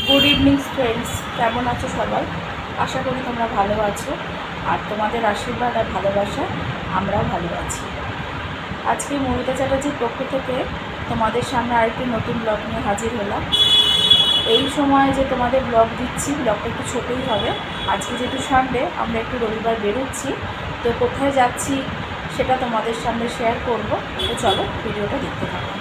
Good evening friends, কেমন আছো সবাই? আশা করি তোমরা ভালো আছো, আর তোমাদের আশীর্বাদ আর ভালোবাসা আমরাও ভালো আছি। আজকে মৌমিতা চ্যাটার্জির পক্ষ থেকে তোমাদের সামনে আরেকটি নতুন ব্লগ নিয়ে হাজির হলাম। এই সময় যে তোমাদের ব্লগ দিচ্ছি, ব্লগটা একটু ছোটোই হবে। আজকে যেহেতু সানডে, আমরা একটু রবিবার বেরোচ্ছি, তো কোথায় যাচ্ছি সেটা তোমাদের সামনে শেয়ার করব। তো চলো ভিডিওটা দেখতে থাকো।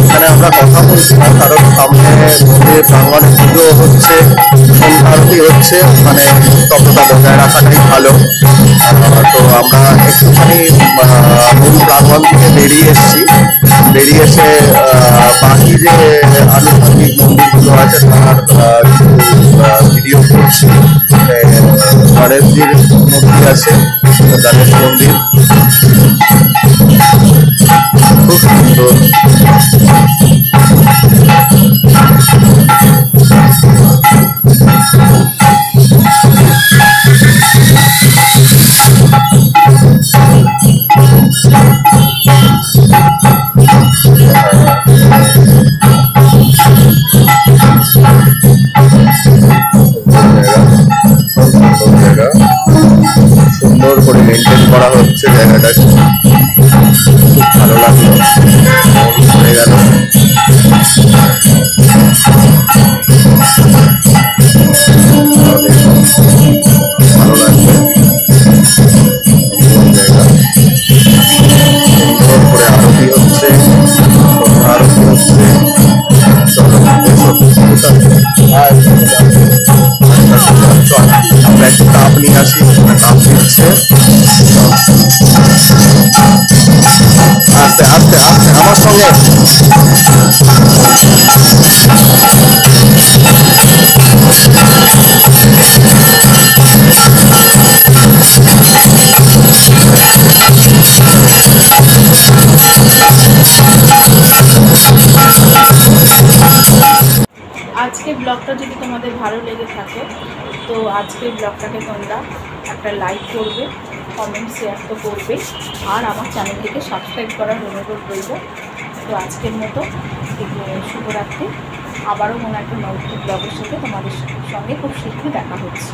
এখানে আমরা কথা বলছি না, কারণ সামনে মন্দির প্রাঙ্গণে পুজো হচ্ছে, সন্ধ্যা আরতি হচ্ছে, মানে ততটা বজায় রাখাটাই ভালো। তো আমরা একটুখানি মূল প্রাঙ্গণ থেকে বেরিয়ে এসে বাকি যে আনুষঙ্গিক মন্দিরগুলো আছে তার ভিডিও করছি। গণেশজির মন্দির আছে, গণেশ মন্দির খুব সুন্দর। সুন্দর করে মেনটেন করা হচ্ছে জায়গাটা, খুব ভালো লাগলো, হয়ে গেল। ভালো লাগবে জায়গা, সুন্দর করে আরতি হচ্ছে, আরতি হচ্ছে। আমরা একটু তাপ নিয়ে আসি, তাপ দিচ্ছে। আস্তে আস্তে আস্তে আমার সঙ্গে। আজকের ব্লগটা যদি তোমাদের ভালো লেগে থাকে, তো আজকের ব্লগটাকে তোমরা একটা লাইক করবে, কমেন্ট শেয়ার তো করবে, আর আমার চ্যানেলটিকে সাবস্ক্রাইব করার অনুরোধ রইল। তো আজকের মতো শুভরাত্রি। আবারও মনে একটা নতুন ব্লগের সাথে তোমাদের সঙ্গে খুব শীঘ্রই দেখা হচ্ছে।